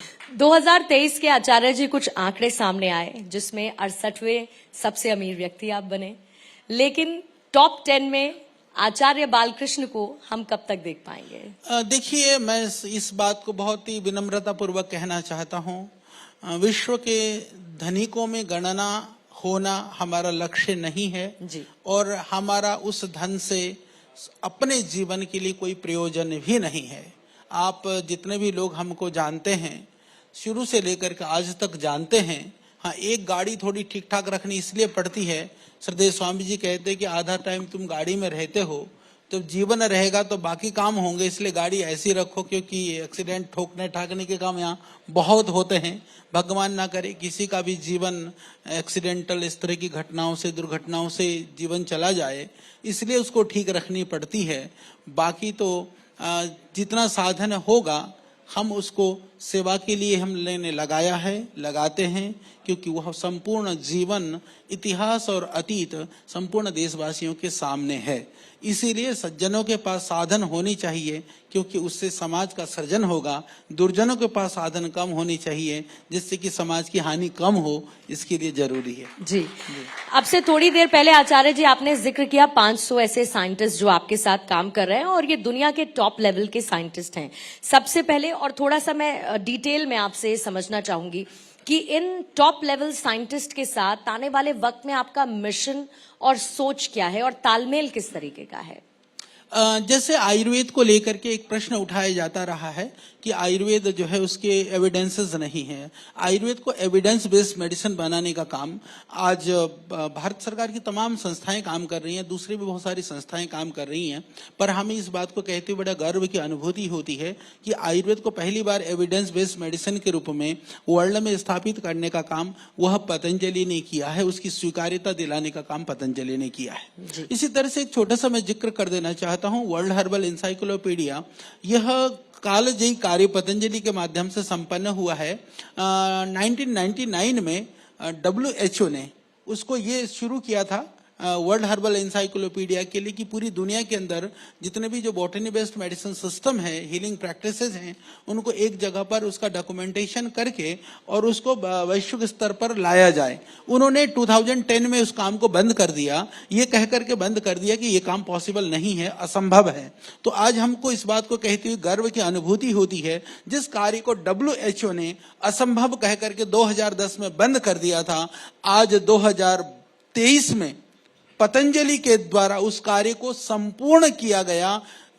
2023 के आचार्य जी कुछ आंकड़े सामने आए जिसमें 68वें सबसे अमीर व्यक्ति आप बने, लेकिन टॉप 10 में आचार्य बालकृष्ण को हम कब तक देख पाएंगे? देखिए, मैं इस बात को बहुत ही विनम्रता पूर्वक कहना चाहता हूँ। विश्व के धनिकों में गणना होना हमारा लक्ष्य नहीं है जी। और हमारा उस धन से अपने जीवन के लिए कोई प्रयोजन भी नहीं है। आप जितने भी लोग हमको जानते हैं, शुरू से लेकर के आज तक जानते हैं। हाँ, एक गाड़ी थोड़ी ठीक ठाक रखनी इसलिए पड़ती है, श्रद्धेय स्वामी जी कहते हैं कि आधा टाइम तुम गाड़ी में रहते हो, तो जीवन रहेगा तो बाकी काम होंगे, इसलिए गाड़ी ऐसी रखो, क्योंकि एक्सीडेंट ठोकने ठाकने के काम यहाँ बहुत होते हैं। भगवान ना करे किसी का भी जीवन एक्सीडेंटल इस तरह की घटनाओं से, दुर्घटनाओं से जीवन चला जाए, इसलिए उसको ठीक रखनी पड़ती है। बाकी तो जितना साधन होगा हम उसको सेवा के लिए हम लेने लगाया है, लगाते हैं, क्योंकि वह संपूर्ण जीवन, इतिहास और अतीत संपूर्ण देशवासियों के सामने है। इसीलिए सज्जनों के पास साधन होनी चाहिए, क्योंकि उससे समाज का सृजन होगा। दुर्जनों के पास साधन कम होनी चाहिए, जिससे कि समाज की हानि कम हो, इसके लिए जरूरी है। जी। अब से थोड़ी देर पहले आचार्य जी आपने जिक्र किया 500 ऐसे साइंटिस्ट जो आपके साथ काम कर रहे हैं और ये दुनिया के टॉप लेवल के साइंटिस्ट हैं। सबसे पहले और थोड़ा सा मैं डिटेल में आपसे समझना चाहूंगी कि इन टॉप लेवल साइंटिस्ट के साथ आने वाले वक्त में आपका मिशन और सोच क्या है और तालमेल किस तरीके का है? जैसे आयुर्वेद को लेकर के एक प्रश्न उठाया जाता रहा है कि आयुर्वेद जो है उसके एविडेंसेस नहीं है। आयुर्वेद को एविडेंस बेस्ड मेडिसिन बनाने का काम आज भारत सरकार की तमाम संस्थाएं काम कर रही हैं, दूसरी भी बहुत सारी संस्थाएं काम कर रही हैं। पर हमें इस बात को कहते हुए बड़ा गर्व की अनुभूति होती है कि आयुर्वेद को पहली बार एविडेंस बेस्ड मेडिसिन के रूप में वर्ल्ड में स्थापित करने का काम वह पतंजलि ने किया है, उसकी स्वीकार्यता दिलाने का काम पतंजलि ने किया है। इसी तरह से एक छोटा सा मैं जिक्र कर देना चाहता हूँ, वर्ल्ड हर्बल इंसाइक्लोपीडिया, यह कालजयी कार्य पतंजलि के माध्यम से संपन्न हुआ है। 1999 में WHO ने उसको ये शुरू किया था वर्ल्ड हर्बल इंसाइक्लोपीडिया के लिए कि पूरी दुनिया के अंदर जितने भी जो बॉटनी बेस्ड मेडिसिन सिस्टम है, हीलिंग प्रैक्टिसेस हैं, उनको एक जगह पर उसका डॉक्यूमेंटेशन करके और उसको वैश्विक स्तर पर लाया जाए। उन्होंने 2010 में उस काम को बंद कर दिया, ये कह करके बंद कर दिया कि ये काम पॉसिबल नहीं है, असंभव है। तो आज हमको इस बात को कहते हुए गर्व की अनुभूति होती है, जिस कार्य को WHO ने असंभव कह करके 2010 में बंद कर दिया था, आज 2023 में पतंजलि के द्वारा उस कार्य को संपूर्ण किया गया।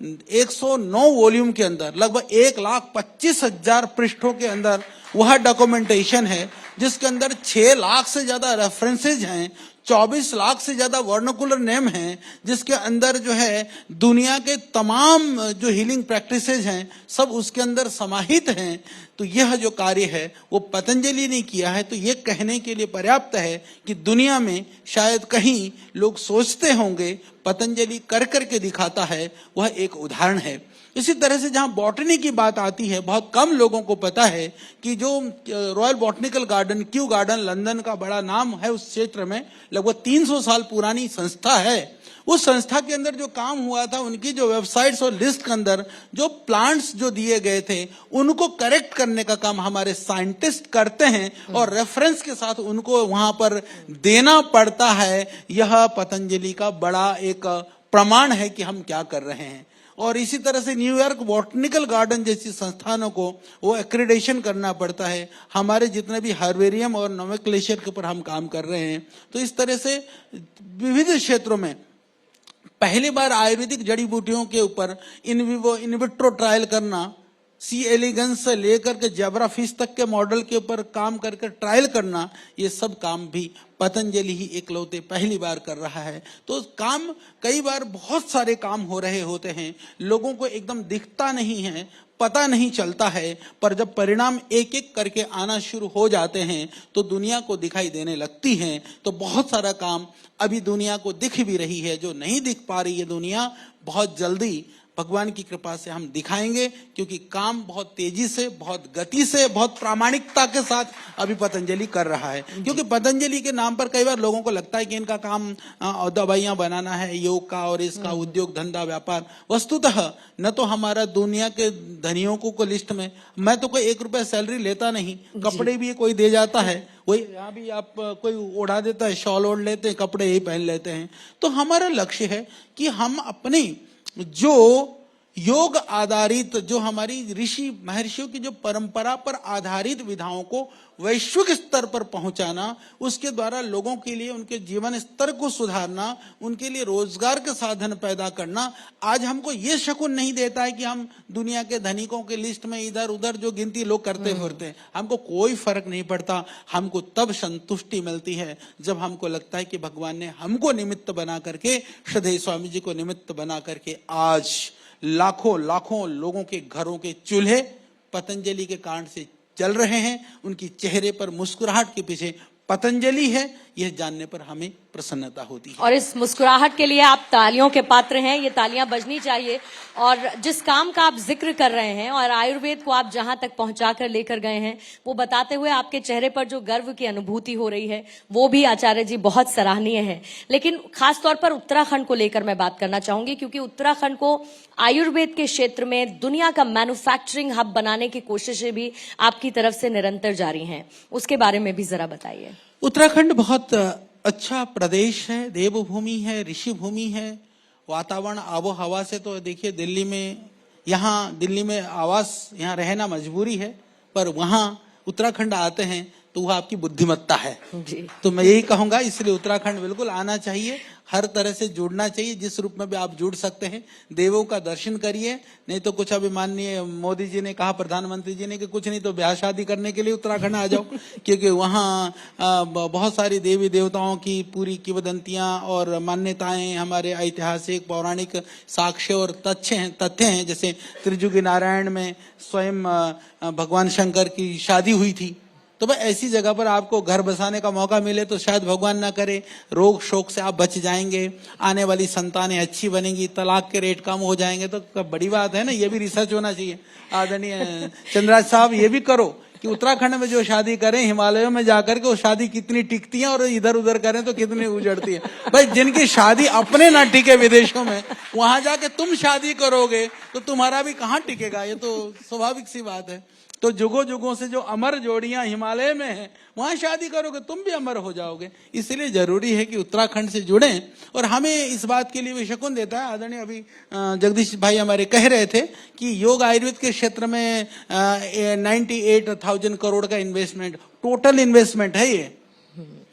109 वॉल्यूम के अंदर लगभग 1,25,000 पृष्ठों के अंदर वह डॉक्यूमेंटेशन है, जिसके अंदर 6 लाख से ज्यादा रेफरेंसेज हैं, 24 लाख से ज्यादा वर्नाकुलर नेम हैं, जिसके अंदर जो है दुनिया के तमाम जो हीलिंग प्रैक्टिसेज हैं सब उसके अंदर समाहित हैं। तो यह जो कार्य है वो पतंजलि ने किया है। तो ये कहने के लिए पर्याप्त है कि दुनिया में शायद कहीं लोग सोचते होंगे पतंजलि कर करके दिखाता है, वह एक उदाहरण है। इसी तरह से जहां बॉटनी की बात आती है, बहुत कम लोगों को पता है कि जो royal botanical garden, Q garden, London का बड़ा नाम है उस क्षेत्र में, लगभग 300 साल पुरानी संस्था है। उस संस्था के अंदर जो काम हुआ था, उनकी जो वेबसाइट्स और लिस्ट के अंदर जो प्लांट्स जो दिए गए थे, उनको करेक्ट करने का काम हमारे साइंटिस्ट करते हैं और रेफरेंस के साथ उनको वहां पर देना पड़ता है। यह पतंजलि का बड़ा एक प्रमाण है कि हम क्या कर रहे हैं। और इसी तरह से न्यूयॉर्क बॉटनिकल गार्डन जैसी संस्थानों को वो एक्रेडिटेशन करना पड़ता है। हमारे जितने भी हर्बेरियम और नोमेनक्लेचर के ऊपर हम काम कर रहे हैं। तो इस तरह से विविध क्षेत्रों में पहली बार आयुर्वेदिक जड़ी बूटियों के ऊपर in vivo in vitro trial करना, सी एलिगेंस से लेकर के जेब्राफिश तक के मॉडल के ऊपर काम करके ट्रायल करना, ये सब काम भी पतंजलि ही इकलौते पहली बार कर रहा है। तो काम कई बार बहुत सारे काम हो रहे होते हैं, लोगों को एकदम दिखता नहीं है, पता नहीं चलता है, पर जब परिणाम एक एक करके आना शुरू हो जाते हैं तो दुनिया को दिखाई देने लगती हैं। तो बहुत सारा काम अभी दुनिया को दिख भी रही है, जो नहीं दिख पा रही है दुनिया, बहुत जल्दी भगवान की कृपा से हम दिखाएंगे, क्योंकि काम बहुत तेजी से, बहुत गति से, बहुत प्रामाणिकता के साथ अभी पतंजलि कर रहा है। क्योंकि पतंजलि के नाम पर कई बार लोगों को लगता है कि इनका काम दवाइयां बनाना है, योग का और इसका उद्योग धंधा व्यापार। वस्तुतः न तो हमारा दुनिया के धनियों को लिस्ट में, मैं तो कोई 1 रुपया सैलरी लेता नहीं, कपड़े भी कोई दे जाता है, वही यहाँ भी आप कोई ओढ़ा देता है, शॉल ओढ़ लेते हैं, कपड़े यही पहन लेते हैं। तो हमारा लक्ष्य है कि हम अपनी जो योग आधारित, जो हमारी ऋषि महर्षियों की जो परंपरा पर आधारित विधाओं को वैश्विक स्तर पर पहुंचाना, उसके द्वारा लोगों के लिए उनके जीवन स्तर को सुधारना, उनके लिए रोजगार के साधन पैदा करना। आज हमको ये शकुन नहीं देता है कि हम दुनिया के धनिकों के लिस्ट में इधर उधर जो गिनती लोग करते फिरते हैं, हमको कोई फर्क नहीं पड़ता। हमको तब संतुष्टि मिलती है जब हमको लगता है कि भगवान ने हमको निमित्त बना करके, श्रद्धेय स्वामी जी को निमित्त बना करके आज लाखों लाखों लोगों के घरों के चूल्हे पतंजलि के कारण से चल रहे हैं। उनकी चेहरे पर मुस्कुराहट के पीछे पतंजलि है, यह जानने पर हमें प्रसन्नता होती है। और इस मुस्कुराहट के लिए आप तालियों के पात्र हैं, ये तालियां बजनी चाहिए। और जिस काम का आप जिक्र कर रहे हैं और आयुर्वेद को आप जहां तक पहुंचाकर लेकर गए हैं, वो बताते हुए आपके चेहरे पर जो गर्व की अनुभूति हो रही है, वो भी आचार्य जी बहुत सराहनीय है। लेकिन खासतौर पर उत्तराखंड को लेकर मैं बात करना चाहूंगी, क्योंकि उत्तराखंड को आयुर्वेद के क्षेत्र में दुनिया का मैन्युफैक्चरिंग हब बनाने की कोशिशें भी आपकी तरफ से निरंतर जारी हैं। उसके बारे में भी जरा बताइए। उत्तराखंड बहुत अच्छा प्रदेश है, देवभूमि है, ऋषि भूमि है। वातावरण आबो हवा से तो देखिए दिल्ली में आवास, यहाँ रहना मजबूरी है, पर वहाँ उत्तराखंड आते हैं तो वह आपकी बुद्धिमत्ता है जी। तो मैं यही कहूंगा, इसलिए उत्तराखंड बिल्कुल आना चाहिए, हर तरह से जुड़ना चाहिए, जिस रूप में भी आप जुड़ सकते हैं। देवों का दर्शन करिए, नहीं तो कुछ अभी माननीय मोदी जी ने कहा, प्रधानमंत्री जी ने, कि कुछ नहीं तो ब्याह शादी करने के लिए उत्तराखंड आ जाओ क्योंकि वहाँ बहुत सारी देवी देवताओं की पूरी किंवदंतियां और मान्यताएं, हमारे ऐतिहासिक पौराणिक साक्ष्य और तथ्य हैं। जैसे त्रिजुगी नारायण में स्वयं भगवान शंकर की शादी हुई थी। तो भाई ऐसी जगह पर आपको घर बसाने का मौका मिले तो शायद भगवान ना करे, रोग शोक से आप बच जाएंगे, आने वाली संतानें अच्छी बनेंगी, तलाक के रेट कम हो जाएंगे। तो बड़ी बात है ना, ये भी रिसर्च होना चाहिए। आदरणीय चंद्राज साहब, ये भी करो कि उत्तराखंड में जो शादी करें, हिमालयों में जाकर के वो शादी कितनी टिकती है, और इधर उधर करें तो कितनी उजड़ती है। भाई जिनकी शादी अपने ना टिके विदेशों में, वहां जाके तुम शादी करोगे तो तुम्हारा भी कहाँ टिकेगा। ये तो स्वाभाविक सी बात है। तो जुगों जुगों से जो अमर जोड़ियां हिमालय में हैं, वहां शादी करोगे तुम भी अमर हो जाओगे। इसलिए जरूरी है कि उत्तराखंड से जुड़ें। और हमें इस बात के लिए भी शकुन देता है, आदरणीय अभी जगदीश भाई हमारे कह रहे थे कि योग आयुर्वेद के क्षेत्र में 98,000 करोड़ का इन्वेस्टमेंट, टोटल इन्वेस्टमेंट है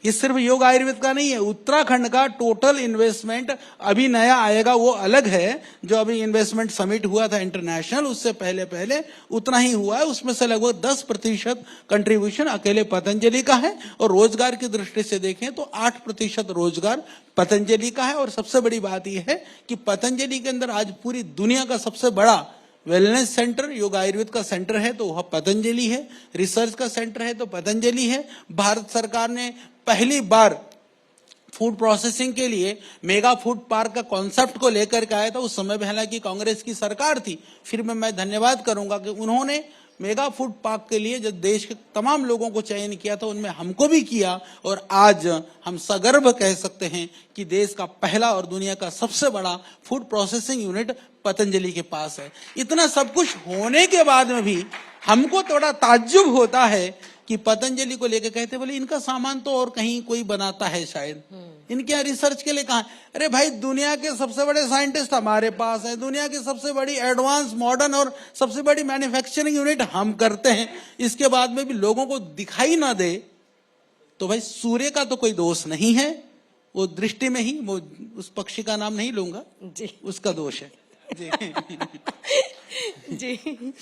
ये सिर्फ योग आयुर्वेद का नहीं है, उत्तराखंड का टोटल इन्वेस्टमेंट अभी नया आएगा, वो अलग है। जो अभी इन्वेस्टमेंट समिट हुआ था इंटरनेशनल, उससे पहले उतना ही हुआ है। उसमें से लगभग 10% कंट्रीब्यूशन अकेले पतंजलि का है, और रोजगार की दृष्टि से देखें तो 8% रोजगार पतंजलि का है। और सबसे बड़ी बात यह है कि पतंजलि के अंदर आज पूरी दुनिया का सबसे बड़ा वेलनेस सेंटर, योग आयुर्वेद का सेंटर है तो वह पतंजलि है, रिसर्च का सेंटर है तो पतंजलि है। भारत सरकार ने पहली बार फूड प्रोसेसिंग के लिए मेगा फूड पार्क का कॉन्सेप्ट को लेकर के आया था। उस समय हालांकि कांग्रेस की सरकार थी, फिर मैं धन्यवाद करूंगा कि उन्होंने मेगा फूड पार्क के लिए जो देश के तमाम लोगों को चयन किया था, उनमें हमको भी किया। और आज हम सगर्व कह सकते हैं कि देश का पहला और दुनिया का सबसे बड़ा फूड प्रोसेसिंग यूनिट पतंजलि के पास है। इतना सब कुछ होने के बाद में भी हमको थोड़ा ताज्जुब होता है कि पतंजलि को लेकर कहते बोले इनका सामान तो और कहीं कोई बनाता है शायद, इनके यहाँ रिसर्च के लिए कहा। अरे भाई, दुनिया के सबसे बड़े साइंटिस्ट हमारे पास है, दुनिया की सबसे बड़ी एडवांस मॉडर्न और सबसे बड़ी मैन्युफैक्चरिंग यूनिट हम करते हैं। इसके बाद में भी लोगों को दिखाई ना दे तो भाई सूर्य का तो कोई दोष नहीं है, वो दृष्टि में ही, वो उस पक्षी का नाम नहीं लूंगा जी, उसका दोष है जी। जी।